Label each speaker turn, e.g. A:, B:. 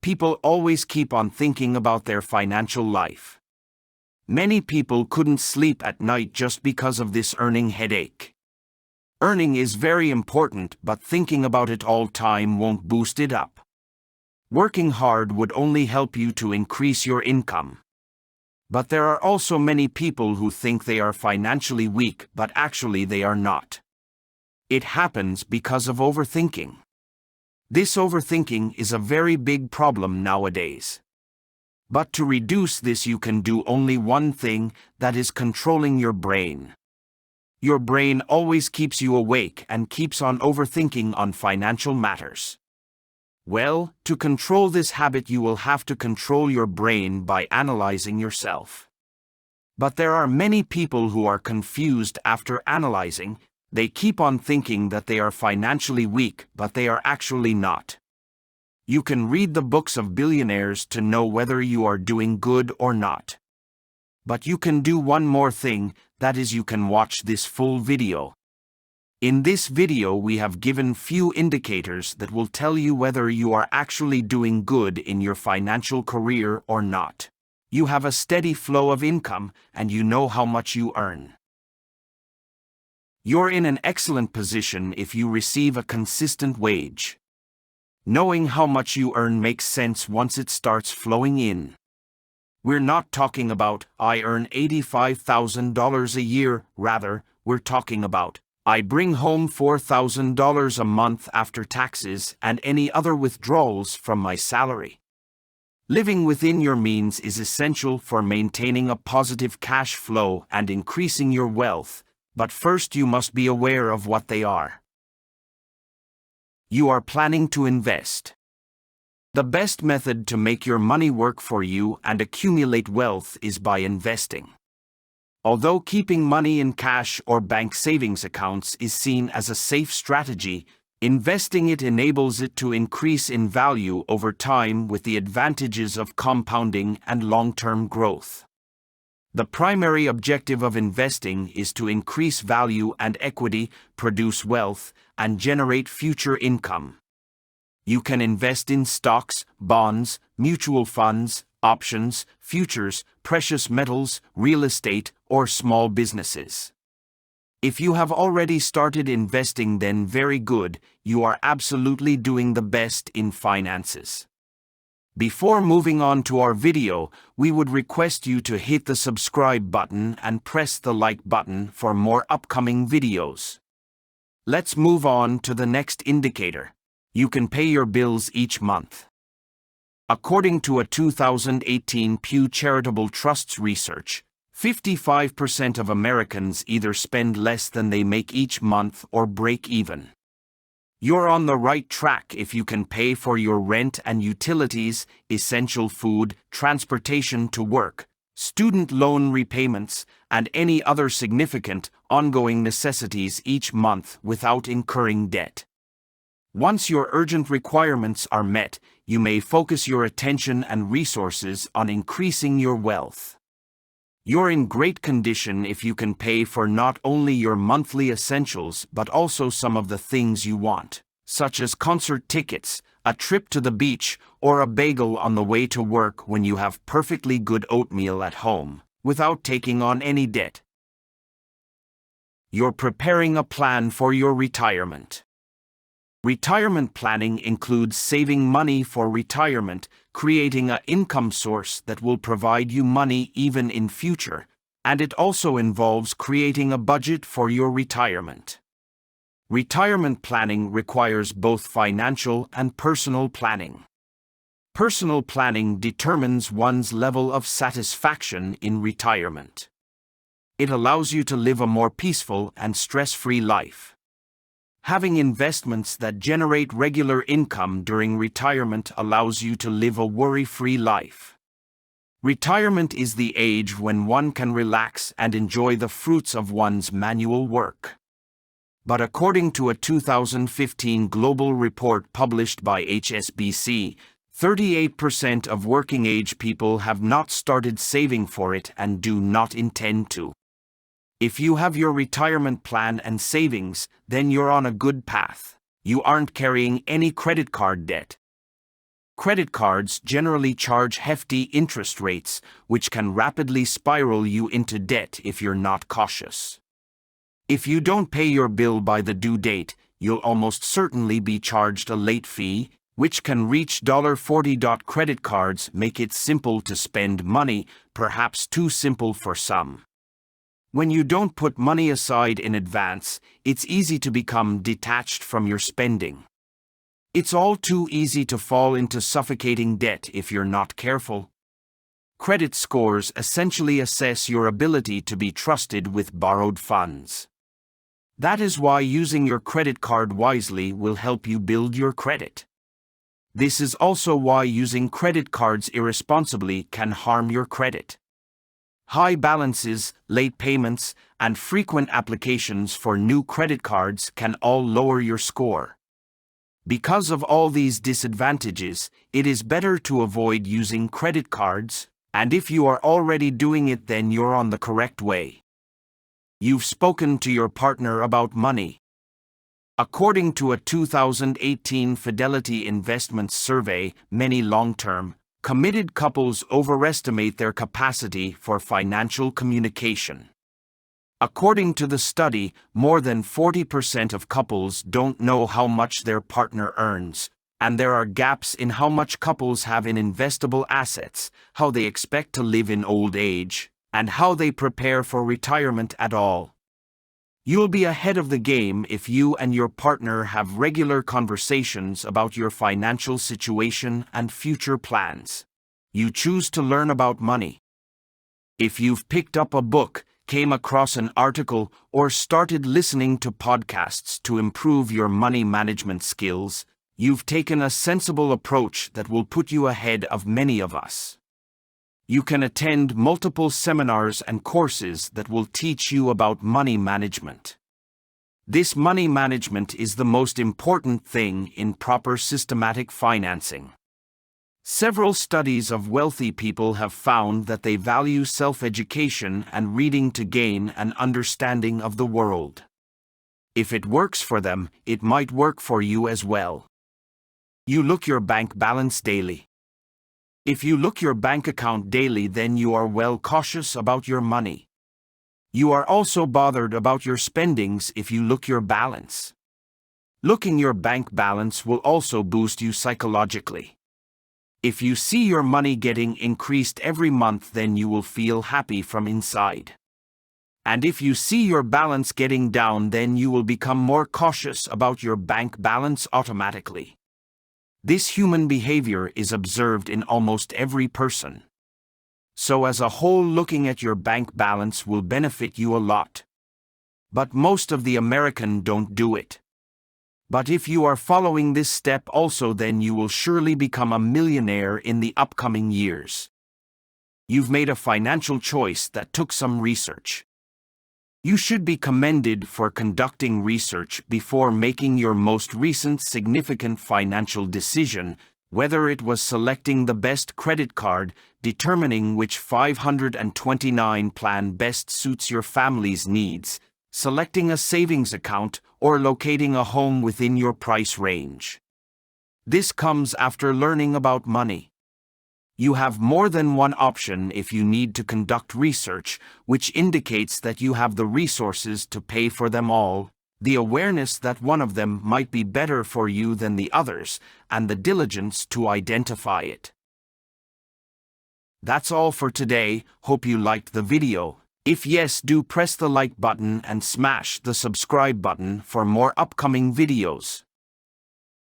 A: People always keep on thinking about their financial life. Many people couldn't sleep at night just because of this earning headache. Earning is very important, but thinking about it all time won't boost it up. Working hard would only help you to increase your income. But there are also many people who think they are financially weak, but actually they are not. It happens because of overthinking. This overthinking is a very big problem nowadays. But to reduce this, you can do only one thing, that is controlling your brain. Your brain always keeps you awake and keeps on overthinking on financial matters. Well, to control this habit, you will have to control your brain by analyzing yourself. But there are many people who are confused after analyzing. They keep on thinking that they are financially weak, but they are actually not. You can read the books of billionaires to know whether you are doing good or not. But you can do one more thing, that is, you can watch this full video. In this video we have given few indicators that will tell you whether you are actually doing good in your financial career or not. You have a steady flow of income and you know how much you earn. You're in an excellent position if you receive a consistent wage. Knowing how much you earn makes sense once it starts flowing in. We're not talking about, I earn $85,000 a year, rather, we're talking about, I bring home $4,000 a month after taxes and any other withdrawals from my salary. Living within your means is essential for maintaining a positive cash flow and increasing your wealth, but first you must be aware of what they are. You are planning to invest. The best method to make your money work for you and accumulate wealth is by investing. Although keeping money in cash or bank savings accounts is seen as a safe strategy, investing it enables it to increase in value over time with the advantages of compounding and long-term growth. The primary objective of investing is to increase value and equity, produce wealth, and generate future income. You can invest in stocks, bonds, mutual funds, options, futures, precious metals, real estate, or small businesses. If you have already started investing, then very good, you are absolutely doing the best in finances. Before moving on to our video, we would request you to hit the subscribe button and press the like button for more upcoming videos. Let's move on to the next indicator. You can pay your bills each month. According to a 2018 Pew Charitable Trust's research, 55% of Americans either spend less than they make each month or break even. You're on the right track if you can pay for your rent and utilities, essential food, transportation to work, student loan repayments, and any other significant, ongoing necessities each month without incurring debt. Once your urgent requirements are met, you may focus your attention and resources on increasing your wealth. You're in great condition if you can pay for not only your monthly essentials but also some of the things you want, such as concert tickets, a trip to the beach, or a bagel on the way to work when you have perfectly good oatmeal at home, without taking on any debt. You're preparing a plan for your retirement. Retirement planning includes saving money for retirement, creating an income source that will provide you money even in future, and it also involves creating a budget for your retirement. Retirement planning requires both financial and personal planning. Personal planning determines one's level of satisfaction in retirement. It allows you to live a more peaceful and stress-free life. Having investments that generate regular income during retirement allows you to live a worry-free life. Retirement is the age when one can relax and enjoy the fruits of one's manual work. But according to a 2015 global report published by HSBC, 38% of working-age people have not started saving for it and do not intend to. If you have your retirement plan and savings, then you're on a good path. You aren't carrying any credit card debt. Credit cards generally charge hefty interest rates, which can rapidly spiral you into debt if you're not cautious. If you don't pay your bill by the due date, you'll almost certainly be charged a late fee, which can reach $40. Credit cards make it simple to spend money, perhaps too simple for some. When you don't put money aside in advance, it's easy to become detached from your spending. It's all too easy to fall into suffocating debt if you're not careful. Credit scores essentially assess your ability to be trusted with borrowed funds. That is why using your credit card wisely will help you build your credit. This is also why using credit cards irresponsibly can harm your credit. High balances, late payments, and frequent applications for new credit cards can all lower your score. Because of all these disadvantages, it is better to avoid using credit cards, and if you are already doing it, then you're on the correct way. You've spoken to your partner about money. According to a 2018 Fidelity Investments survey, many long-term, committed couples overestimate their capacity for financial communication. According to the study, more than 40% of couples don't know how much their partner earns, and there are gaps in how much couples have in investable assets, how they expect to live in old age, and how they prepare for retirement at all. You'll be ahead of the game if you and your partner have regular conversations about your financial situation and future plans. You choose to learn about money. If you've picked up a book, came across an article, or started listening to podcasts to improve your money management skills, you've taken a sensible approach that will put you ahead of many of us. You can attend multiple seminars and courses that will teach you about money management. This money management is the most important thing in proper systematic financing. Several studies of wealthy people have found that they value self-education and reading to gain an understanding of the world. If it works for them, it might work for you as well. You look your bank balance daily. If you look your bank account daily, then you are well cautious about your money. You are also bothered about your spendings if you look your balance. Looking your bank balance will also boost you psychologically. If you see your money getting increased every month, then you will feel happy from inside. And if you see your balance getting down, then you will become more cautious about your bank balance automatically. This human behavior is observed in almost every person. So as a whole, looking at your bank balance will benefit you a lot. But most of the Americans don't do it. But if you are following this step also, then you will surely become a millionaire in the upcoming years. You've made a financial choice that took some research. You should be commended for conducting research before making your most recent significant financial decision, whether it was selecting the best credit card, determining which 529 plan best suits your family's needs, selecting a savings account, or locating a home within your price range. This comes after learning about money. You have more than one option if you need to conduct research, which indicates that you have the resources to pay for them all, the awareness that one of them might be better for you than the others, and the diligence to identify it. That's all for today. Hope you liked the video. If yes, do press the like button and smash the subscribe button for more upcoming videos.